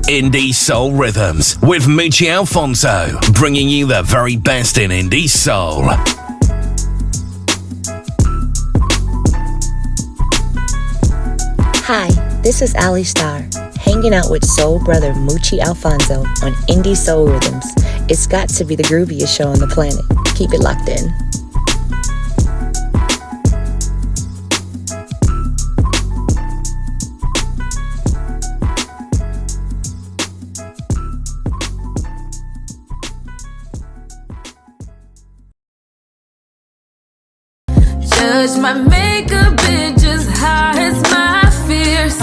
Indie Soul Rhythms with Mishell Ivon, bringing you the very best in indie soul. Hi, this is Ali Starr, hanging out with soul brother Mishell Ivon on Indie Soul Rhythms. It's got to be the grooviest show on the planet. Keep it locked in. Judge my makeup, bitch, as high as my fears.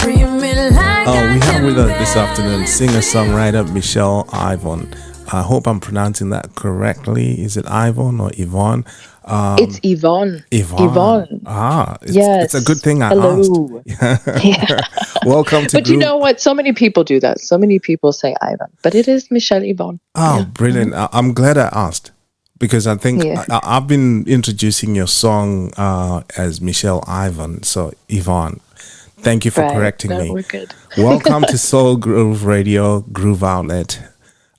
Treat me like we have with us this afternoon singer-songwriter Mishell Ivon. I hope I'm pronouncing that correctly. Is it Ivon or Yvonne? It's Yvonne. Yvonne. It's a good thing I Hello. asked. Yeah. Welcome to But you know what? So many people do that. So many people say Ivan, but it is Mishell Ivon. Oh, Yeah. brilliant. I'm glad I asked because I think I've been introducing your song as Mishell Ivon. So, Yvonne, thank you for correcting me. We're good. Welcome to Soul Groove Radio, Groove Outlet.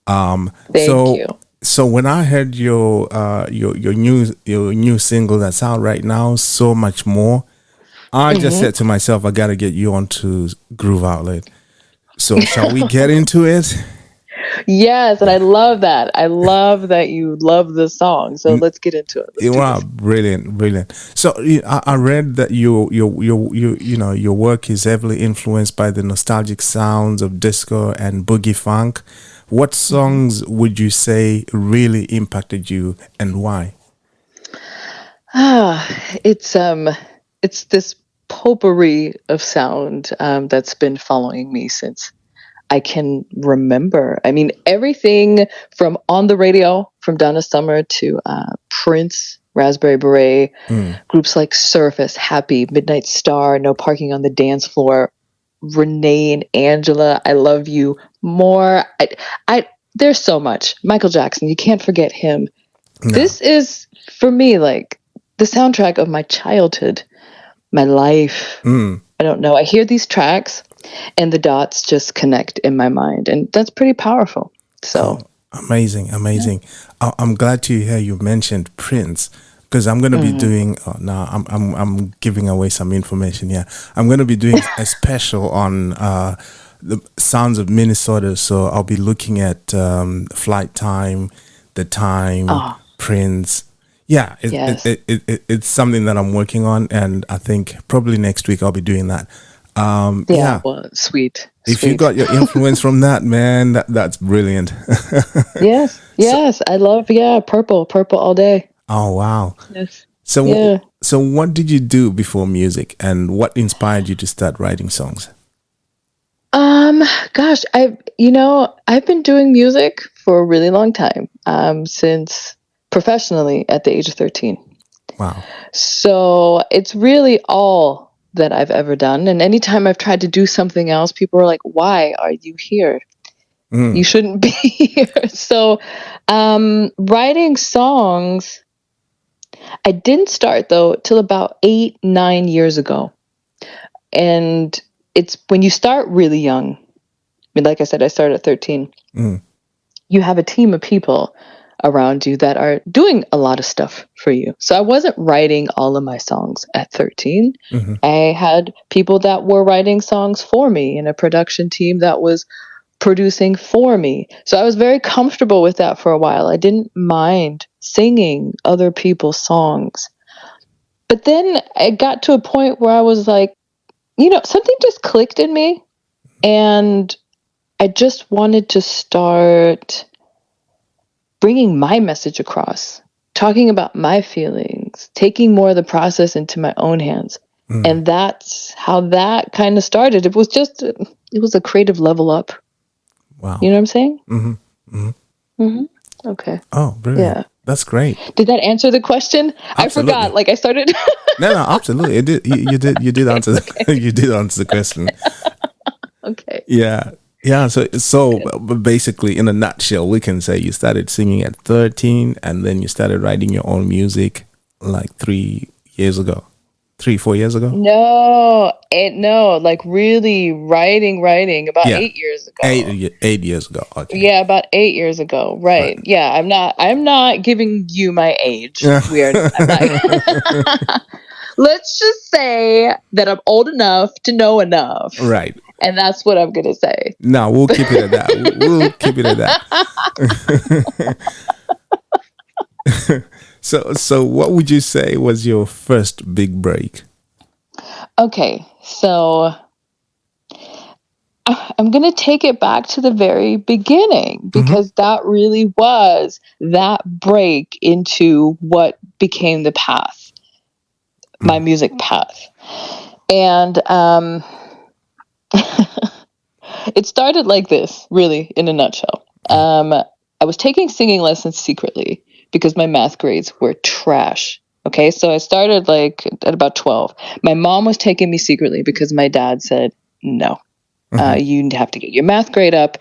Thank you. So when I heard your new single that's out right now, So Much More, I just said to myself, I gotta get you onto Groove Outlet. So shall we get into it? Yes, and I love that. I love that you love the song. So let's get into it. Wow, brilliant. So I read that your work is heavily influenced by the nostalgic sounds of disco and boogie funk. What songs would you say really impacted you and why? It's this potpourri of sound that's been following me since I can remember. I mean, everything from on the radio, from Donna Summer to Prince, Raspberry Beret, groups like Surface, Happy, Midnight Star, No Parking on the Dance Floor, Renee and Angela, I Love You More. There's so much. Michael Jackson, you can't forget him. No. This is, for me, like the soundtrack of my childhood, my life. I don't know. I hear these tracks and the dots just connect in my mind, and that's pretty powerful. So amazing. Yeah. I'm glad to hear you mentioned Prince, because I'm going to be doing I'm giving away some information here. I'm going to be doing a special on the sounds of Minnesota, so I'll be looking at Flight Time, The Time, Prince. Yeah, it's something that I'm working on, and I think probably next week I'll be doing that. Well, sweet. If you got your influence from that, man, that's brilliant. Yes, I love purple all day. Oh wow. Yes. So what did you do before music, and what inspired you to start writing songs? Gosh, I've been doing music for a really long time. Since professionally at the age of 13. Wow. So it's really all that I've ever done. And anytime I've tried to do something else, people are like, why are you here? You shouldn't be here. So writing songs, I didn't start though till about 8-9 years ago. And it's when you start really young. I mean, like I said, I started at 13. You have a team of people around you that are doing a lot of stuff for you. So I wasn't writing all of my songs at 13. I had people that were writing songs for me and a production team that was producing for me. So I was very comfortable with that for a while. I didn't mind singing other people's songs. But then I got to a point where I was like, something just clicked in me, and I just wanted to start bringing my message across, talking about my feelings, taking more of the process into my own hands. And that's how that kind of started. It was a creative level up. Wow. You know what I'm saying? Okay. Oh, brilliant. Yeah. That's great. Did that answer the question? Absolutely. I forgot. Like I started. No, absolutely. It did. You did answer. You did answer the question. Okay. Yeah. So basically, in a nutshell, we can say you started singing at 13, and then you started writing your own music like 3 years ago. 3-4 years ago? No, like really writing about Yeah. 8 years ago. 8 years ago. Okay. Yeah, about 8 years ago. Right. Yeah, I'm not giving you my age. I'm not. Let's just say that I'm old enough to know enough. Right. And that's what I'm going to say. No, we'll keep it at that. We'll keep it at that. So what would you say was your first big break? Okay, so I'm going to take it back to the very beginning because that really was that break into what became the path, my music path. And it started like this, really, in a nutshell. I was taking singing lessons secretly because my math grades were trash. Okay, so I started like at about 12. My mom was taking me secretly because my dad said, no, you have to get your math grade up,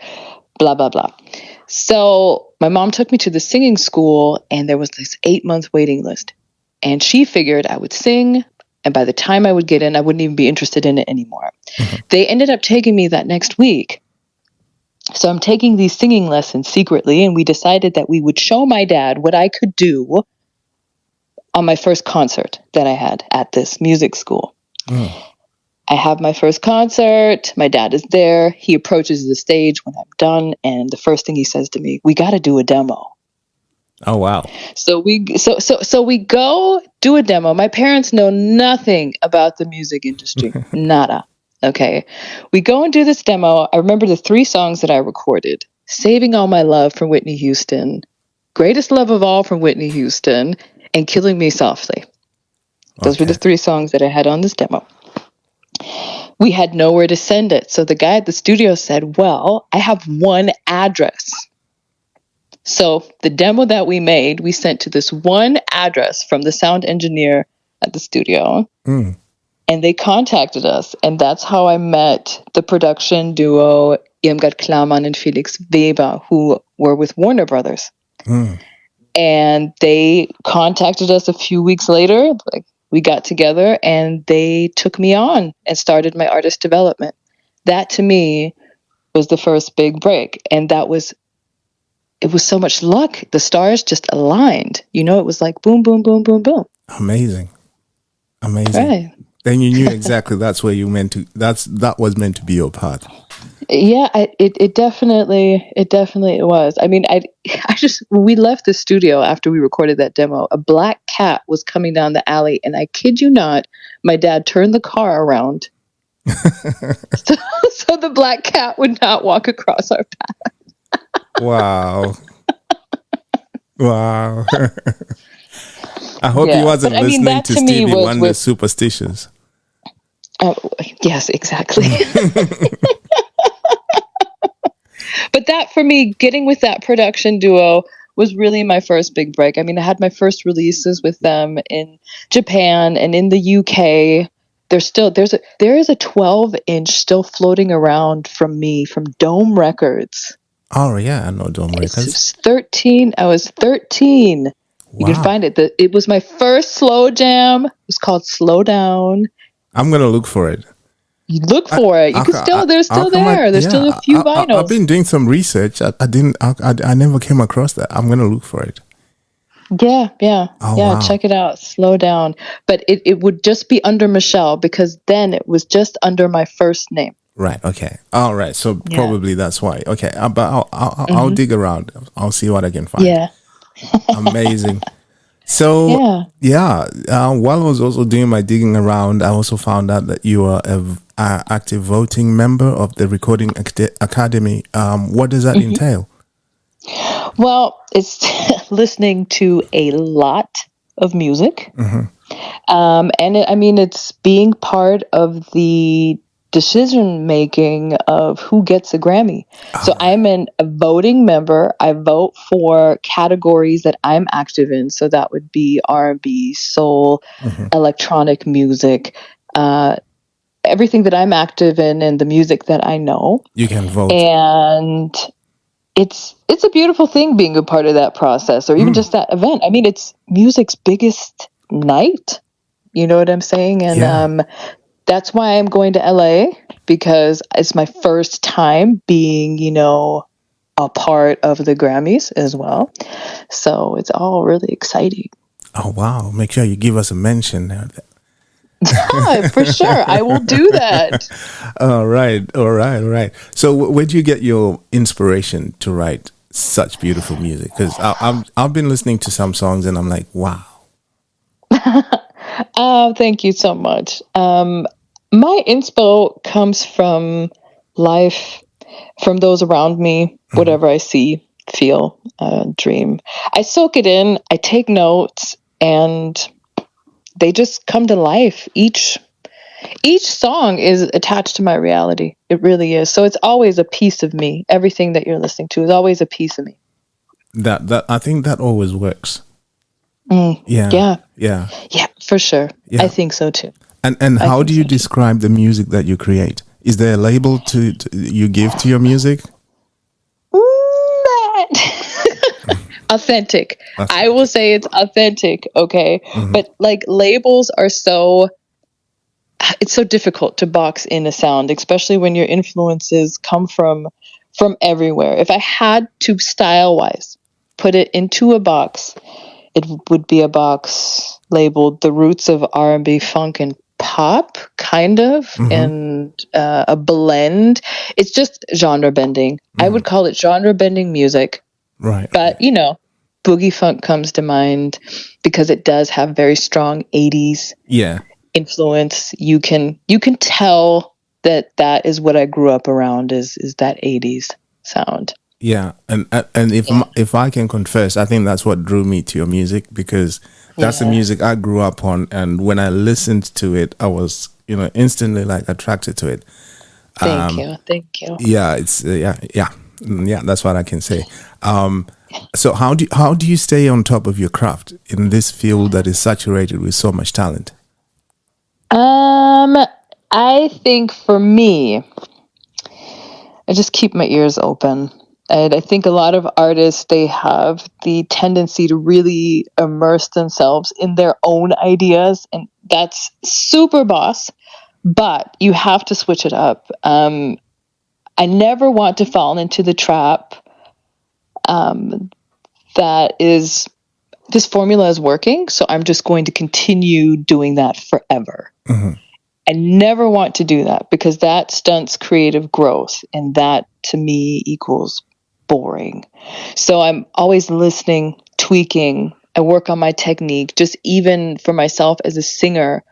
blah, blah, blah. So my mom took me to the singing school and there was this 8-month waiting list. And she figured I would sing. And by the time I would get in, I wouldn't even be interested in it anymore. They ended up taking me that next week. So I'm taking these singing lessons secretly. And we decided that we would show my dad what I could do on my first concert that I had at this music school. I have my first concert. My dad is there. He approaches the stage when I'm done. And the first thing he says to me, we got to do a demo. Oh, wow. So we go do a demo. My parents know nothing about the music industry. Nada. Okay. We go and do this demo. I remember the 3 songs that I recorded. Saving All My Love from Whitney Houston, Greatest Love of All from Whitney Houston, and Killing Me Softly. Those were the 3 songs that I had on this demo. We had nowhere to send it. So the guy at the studio said, well, I have one address. So the demo that we made, we sent to this one address from the sound engineer at the studio. And they contacted us. And that's how I met the production duo Irmgard Klaman and Felix Weber, who were with Warner Brothers. And they contacted us a few weeks later. Like, we got together and they took me on and started my artist development. That to me was the first big break. And it was so much luck. The stars just aligned. You know, it was like boom, boom, boom, boom, boom. Amazing. Right. Then you knew exactly that's where you meant to. That was meant to be your path. Yeah, it definitely was. I mean, when we left the studio after we recorded that demo, a black cat was coming down the alley, and I kid you not, my dad turned the car around so the black cat would not walk across our path. Wow. I hope he wasn't listening to Stevie Wonder's Superstitious. Oh, yes, exactly. But that, for me, getting with that production duo was really my first big break. I mean, I had my first releases with them in Japan and in the UK. There is a 12-inch still floating around from me from Dome Records. Oh yeah, I know Dome Records. I was 13. Wow. You can find it. It was my first slow jam. It was called Slow Down. I'm gonna look for it. You look for it. You can still. They're still there. There's still a few vinyls. I've been doing some research. I never came across that. I'm gonna look for it. Yeah. Wow. Check it out. Slow Down. But it would just be under Mishell because then it was just under my first name. Right. Okay. All right. So probably that's why. Okay. But I'll dig around. I'll see what I can find. Yeah. Amazing. So while I was also doing my digging around, I also found out that you are an active voting member of the Recording Academy. What does that entail? Well, it's listening to a lot of music, and it's being part of the decision making of who gets a Grammy. So I'm a voting member. I vote for categories that I'm active in. So that would be R&B, soul, electronic music, everything that I'm active in and the music that I know. You can vote. And it's a beautiful thing being a part of that process or even just that event. I mean, it's music's biggest night. You know what I'm saying? And Yeah. that's why I'm going to LA, because it's my first time being, a part of the Grammys as well. So it's all really exciting. Oh wow! Make sure you give us a mention now. Yeah, for sure. I will do that. All right, all right, all right. So, where do you get your inspiration to write such beautiful music? Because I've been listening to some songs and I'm like, wow. Oh, thank you so much. My inspo comes from life, from those around me, whatever I see, feel, dream. I soak it in, I take notes, and they just come to life. Each song is attached to my reality. It really is. So it's always a piece of me. Everything that you're listening to is always a piece of me. That I think that always works. Yeah, Yeah. yeah, Yeah, for sure. yeah. I think so too. And I how think do you so too. describe the music that you create? Is there a label to you give to your music? Authentic. I Authentic. will say it's authentic, okay? But like labels are it's so difficult to box in a sound, especially when your influences come from everywhere. If I had to style-wise put it into a box, it would be a box labeled the roots of R&B, funk, and pop, kind of, and a blend. It's just genre bending. I would call it genre bending music. Right. But, boogie funk comes to mind because it does have very strong 80s Yeah. influence. You can tell that is what I grew up around, is that 80s sound. Yeah, and if I can confess, I think that's what drew me to your music, because that's the Yeah. music I grew up on, and when I listened to it, I was instantly like attracted to it. Thank you. Yeah, it's yeah. That's what I can say. So how do you stay on top of your craft in this field that is saturated with so much talent? I think for me, I just keep my ears open. And I think a lot of artists, they have the tendency to really immerse themselves in their own ideas. And that's super boss, but you have to switch it up. I never want to fall into the trap that is, this formula is working, so I'm just going to continue doing that forever. I never want to do that, because that stunts creative growth, and that to me equals boring. So I'm always listening, tweaking. I work on my technique. Just even for myself as a singer,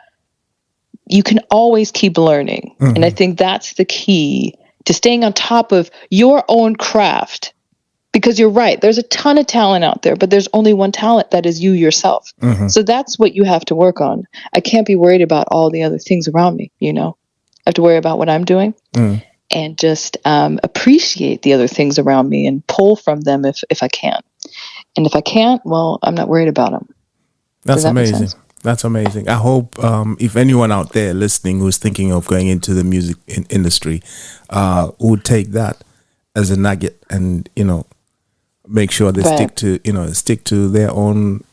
you can always keep learning. And I think that's the key to staying on top of your own craft. Because you're right, there's a ton of talent out there, but there's only one talent, that is you yourself. So that's what you have to work on. I can't be worried about all the other things around me, I have to worry about what I'm doing, and just appreciate the other things around me and pull from them if I can. And if I can't, well, I'm not worried about them. That's Does that make amazing. sense? That's amazing. I hope if anyone out there listening who's thinking of going into the music industry would take that as a nugget, and make sure they Right. stick to their own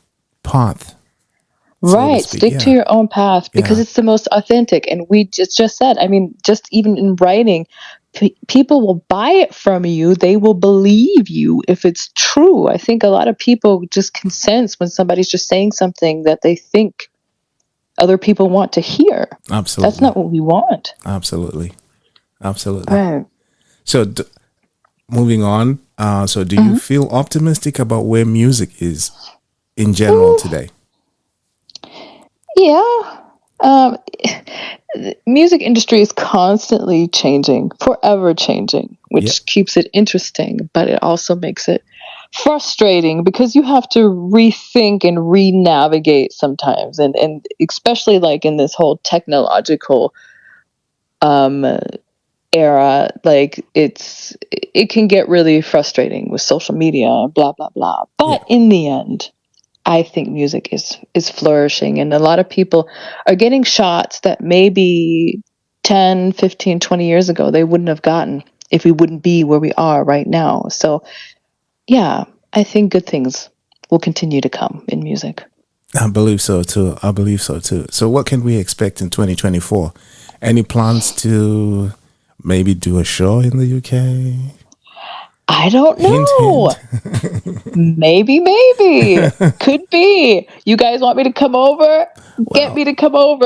path. So to Right. speak. Stick to Yeah. your own path, because Yeah. it's the most authentic. And we just said, I mean, just even in writing, people will buy it from you. They will believe you if it's true. I think a lot of people just can sense when somebody's just saying something that they think other people want to hear. Absolutely. That's not what we want. Absolutely. Absolutely. Right. So moving on. So do you feel optimistic about where music is in general today? Yeah. The music industry is constantly changing, forever changing, which Yeah. keeps it interesting, but it also makes it frustrating, because you have to rethink and re-navigate sometimes, and especially like in this whole technological um era, like it can get really frustrating with social media and blah blah blah. Yeah. But in the end, I think music is flourishing, and a lot of people are getting shots that maybe 10, 15, 20 years ago they wouldn't have gotten if we wouldn't be where we are right now. So, yeah, I think good things will continue to come in music. I believe so too. I believe so too. So what can we expect in 2024? Any plans to maybe do a show in the UK? I don't Hint, know. hint. Maybe. Could be. You guys want me to come over? Get Well, me to come over.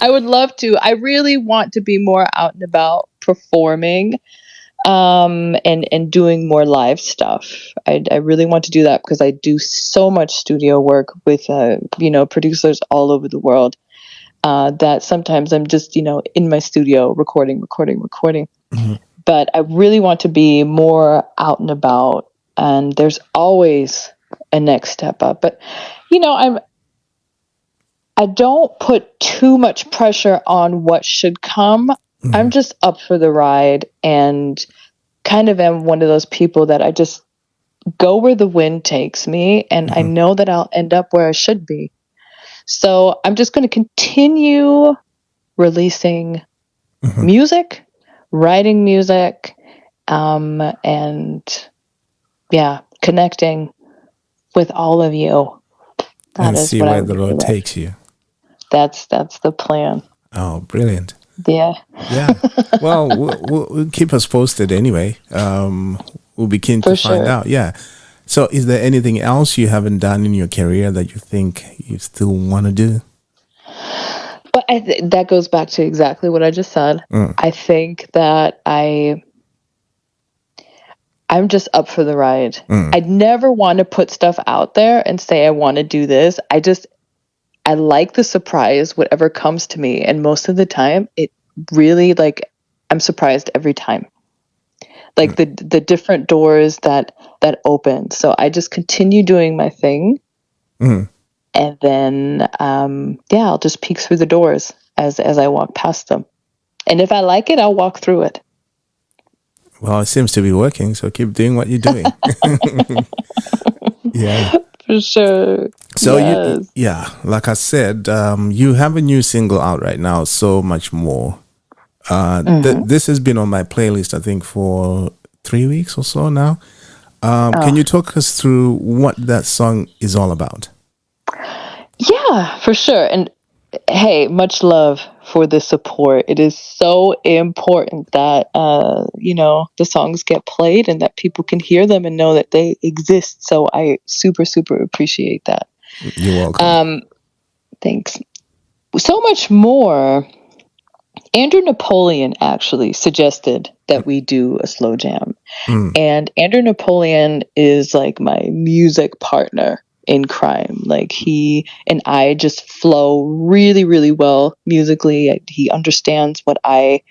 I would love to. I really want to be more out and about performing, and doing more live stuff. I really want to do that because I do so much studio work with producers all over the world, that sometimes I'm just in my studio recording. mhm, But I really want to be more out and about, and there's always a next step up. But I don't put too much pressure on what should come. I'm mhm, just up for the ride, and kind of am one of those people that I just go where the wind takes me, and I mhm, know that I'll end up where I should be. So I'm just going to continue releasing mhm. music, writing music, and yeah, connecting with all of you. That And is see what I where would the really road love. takes you. That's the plan. Oh, brilliant. Yeah. Yeah. Well, we'll keep us posted anyway. We'll be keen to For find sure. out. Yeah. So, is there anything else you haven't done in your career that you think you still want to do? But that goes back to exactly what I just said. Mm, I think that I'm just up for the ride. mm, I'd never want to put stuff out there and say I want to do this. I like the surprise, whatever comes to me, and most of the time it really, like, I'm surprised every time. Like mm, the different doors that open. So I just continue doing my thing, mm. and then I'll just peek through the doors as I walk past them. And if I like it, I'll walk through it. Well, it seems to be working, so keep doing what you're doing. Yeah. For sure. So Yes. yeah, like I said, you have a new single out right now, So Much More. Hmm. This has been on my playlist, I think, for 3 weeks or so now. Can Oh, you talk us through what that song is all about? yeah, for sure. And hey, much love for the support. It is so important that the songs get played and that people can hear them and know that they exist. So I super super appreciate that. You're welcome. Um, Thanks. So much more. Andrew Napoleon actually suggested that we do a slow jam. Mm, And Andrew Napoleon is like my music partner in crime. Like, he and I just flow really, really well musically. He understands what I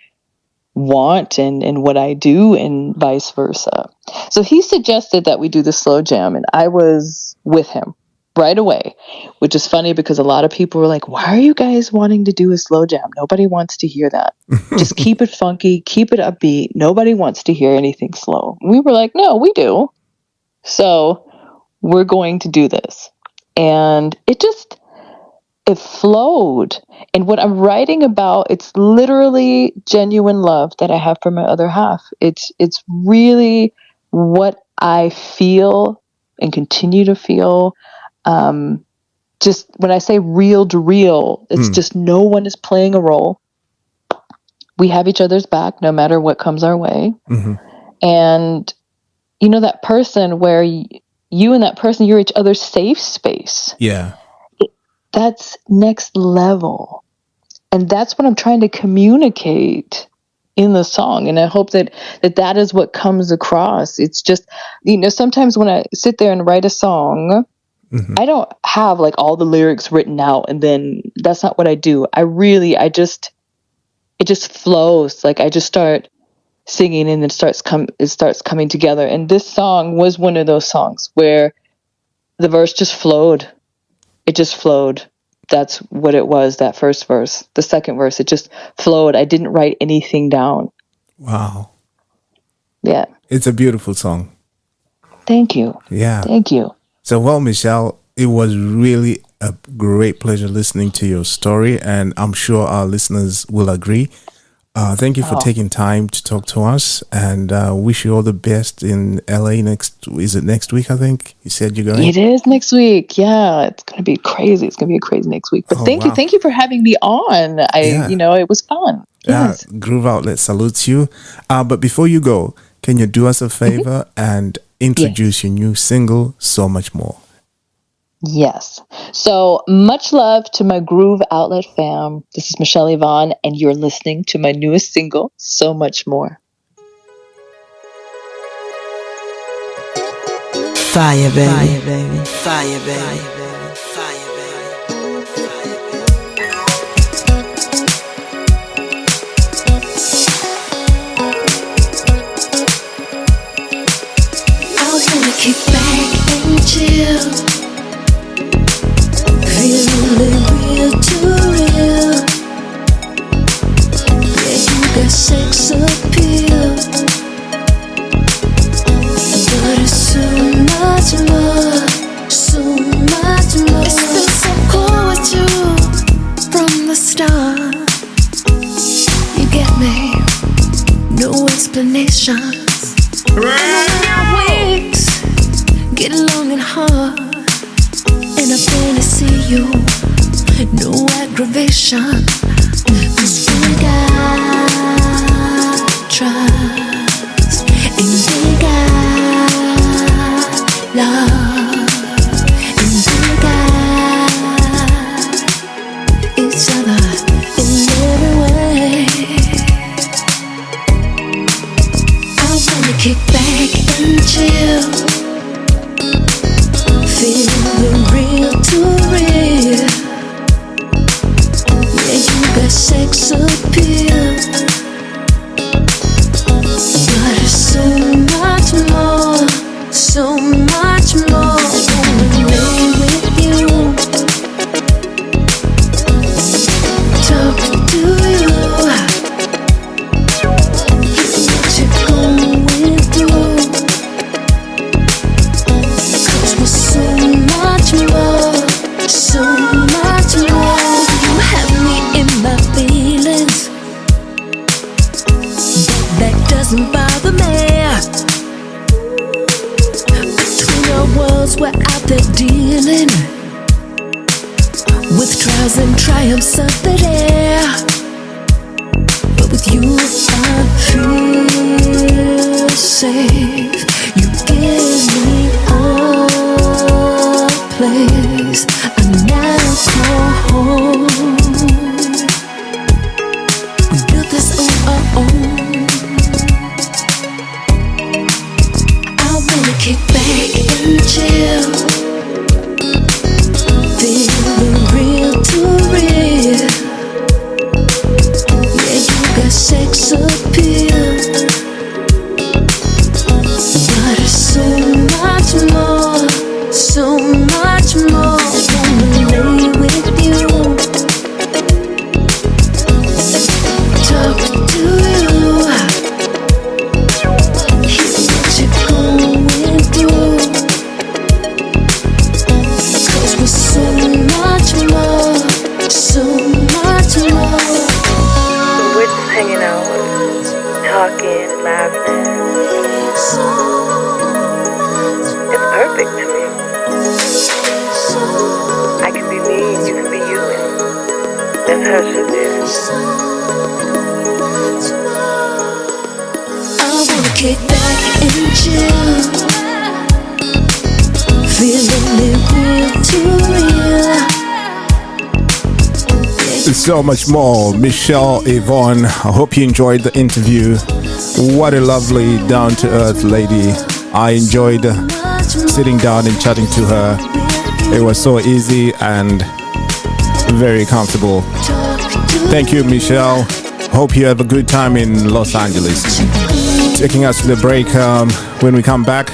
want and what I do, and vice versa. So he suggested that we do the slow jam, and I was with him right away, which is funny because a lot of people were like, "Why are you guys wanting to do a slow jam? Nobody wants to hear that. Just keep it funky, keep it upbeat. Nobody wants to hear anything slow." We were like, "No, we do." So we're going to do this. And it flowed. And what I'm writing about, it's literally genuine love that I have for my other half. It's really what I feel and continue to feel. Um, just when I say real to real, it's mm, just no one is playing a role. We have each other's back no matter what comes our way. hmm. And that person where you and that person, you're each other's safe space. Yeah. That's next level. And that's what I'm trying to communicate in the song. And I hope that is what comes across. It's just, sometimes when I sit there and write a song, Hmm. I don't have like all the lyrics written out, and then that's not what I do. It just flows. Like, I just start singing, and it starts coming together. And this song was one of those songs where the verse just flowed. It just flowed. That's what it was, that first verse. The second verse, it just flowed. I didn't write anything down. Wow. Yeah. It's a beautiful song. Thank you. Yeah. Thank you. So, well, Mishell, it was really a great pleasure listening to your story, and I'm sure our listeners will agree. Thank you for taking time to talk to us, and wish you all the best in LA next. Is it next week? I think you said you're going. It is next week. Yeah, it's going to be crazy. It's going to be a crazy next week. But thank you for having me on. It was fun. Yes. Groove Outlet salutes you. But before you go, can you do us a favor and introduce your new single, So Much More? Yes. So much love to my Groove Outlet fam. This is Mishell Ivon, and you're listening to my newest single, So Much More. Fire, baby. Fire, baby. Fire, baby. Fire, baby. I wanna kick back and chill. Feeling real to real. Yeah, you got sex appeal, but it's so much more, so much more. It's been so cool with you from the start. You get me? No explanations. Weeks get long and hard. And I barely see you, no aggravation. 'Cause we got trust, and we got love, and we got each other in every way. I wanna kick back and chill, feeling real to real. Yeah, you got sex appeal, but it's so much more, so much more. Wanna lay with you, talk to you, what you're going through. So much more, so much more. You have me in my feelings, but that doesn't bother me. Between our worlds, we're out there dealing with trials and triumphs of the day. But with you, I feel safe. You give me place I now call home. We built this on our own. I wanna kick back and chill, feeling real to real. Yeah, you got sex appeal, but it's so much more, so much more. Wanna lay with you, talk to you, hear what you're going through. 'Cause we're so much more, so much more. We're just hanging out, talking, laughing. It's perfect to me. I can be me, you can be you, and that's how it should be. I wanna kick back and chill, feeling it real to real. So much more, Mishell Ivon. I hope you enjoyed the interview. What a lovely, down-to-earth lady. I enjoyed sitting down and chatting to her. It was so easy and very comfortable. Thank you, Mishell. Hope you have a good time in Los Angeles. Taking us to the break. When we come back,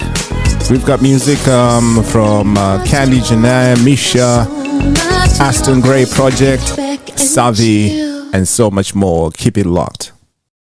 we've got music from Candy Janae, Misha, Aston Gray Project, Savi, and so much more. Keep it locked.